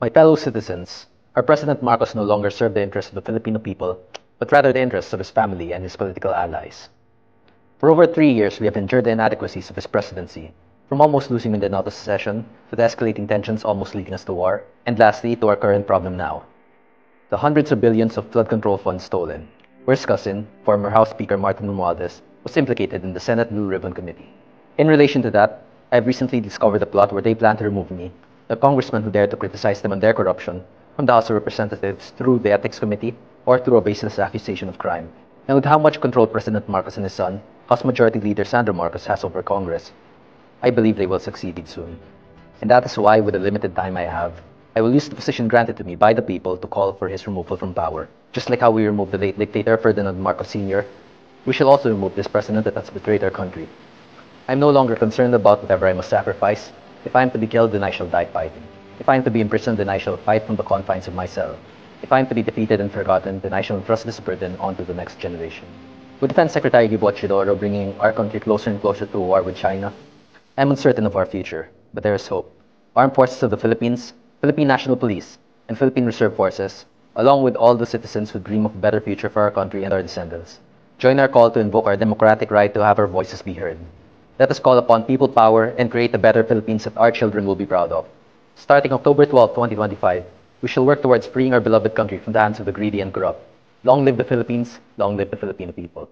My fellow citizens, our President Marcos no longer served the interests of the Filipino people, but rather the interests of his family and his political allies. For over 3 years, we have endured the inadequacies of his presidency, from almost losing Mindanao to secession, to the escalating tensions almost leading us to war, and lastly, to our current problem now. The hundreds of billions of flood control funds stolen, where his cousin, former House Speaker Martin Romualdez, was implicated in the Senate Blue Ribbon Committee. In relation to that, I have recently discovered a plot where they plan to remove me, the congressman who dared to criticize them on their corruption, from the House of Representatives through the Ethics Committee or through a baseless accusation of crime. And with how much control President Marcos and his son, House Majority Leader Sandro Marcos, has over Congress, I believe they will succeed soon. And that is why, with the limited time I have, I will use the position granted to me by the people to call for his removal from power. Just like how we removed the late dictator Ferdinand Marcos Sr., we shall also remove this president that has betrayed our country. I am no longer concerned about whatever I must sacrifice. If I am to be killed, then I shall die fighting. If I am to be imprisoned, then I shall fight from the confines of my cell. If I am to be defeated and forgotten, then I shall entrust this burden onto the next generation. With Defense Secretary Gibo Chidoro bringing our country closer and closer to a war with China, I am uncertain of our future, but there is hope. Armed Forces of the Philippines, Philippine National Police, and Philippine Reserve Forces, along with all the citizens who dream of a better future for our country and our descendants, join our call to invoke our democratic right to have our voices be heard. Let us call upon people power and create a better Philippines that our children will be proud of. Starting October 12, 2025, we shall work towards freeing our beloved country from the hands of the greedy and corrupt. Long live the Philippines, long live the Filipino people.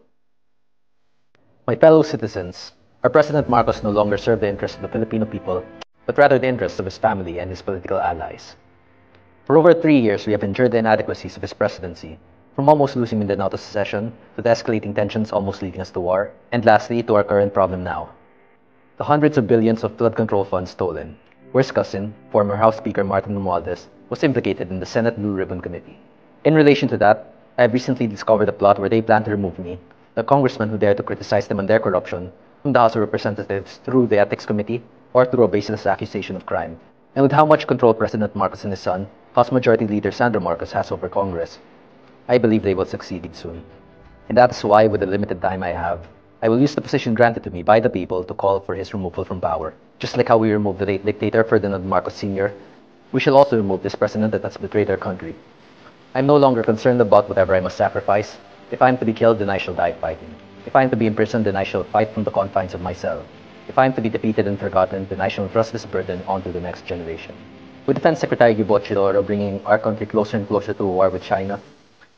My fellow citizens, our President Marcos no longer served the interests of the Filipino people, but rather the interests of his family and his political allies. For over 3 years, we have endured the inadequacies of his presidency, from almost losing Mindanao to secession, to the escalating tensions almost leading us to war, and lastly, to our current problem now. The hundreds of billions of flood control funds stolen, where his cousin, former House Speaker Martin Romualdez, was implicated in the Senate Blue Ribbon Committee. In relation to that, I have recently discovered a plot where they plan to remove me, the congressman who dared to criticize them on their corruption, from the House of Representatives through the Ethics Committee or through a baseless accusation of crime. And with how much control President Marcos and his son, House Majority Leader Sandro Marcos, has over Congress, I believe they will succeed soon. And that is why, with the limited time I have, I will use the position granted to me by the people to call for his removal from power. Just like how we removed the late dictator Ferdinand Marcos Sr., we shall also remove this president that has betrayed our country. I am no longer concerned about whatever I must sacrifice. If I am to be killed, then I shall die fighting. If I am to be imprisoned, then I shall fight from the confines of my cell. If I am to be defeated and forgotten, then I shall entrust this burden onto the next generation. With Defense Secretary Gibo Chidoro bringing our country closer and closer to a war with China,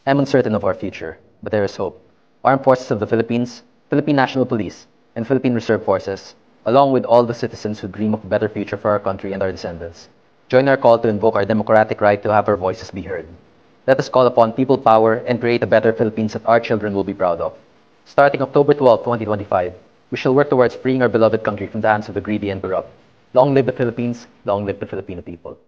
I am uncertain of our future, but there is hope. Armed Forces of the Philippines, Philippine National Police, and Philippine Reserve Forces, along with all the citizens who dream of a better future for our country and our descendants, join our call to invoke our democratic right to have our voices be heard. Let us call upon people power and create a better Philippines that our children will be proud of. Starting October 12, 2025, we shall work towards freeing our beloved country from the hands of the greedy and corrupt. Long live the Philippines, long live the Filipino people.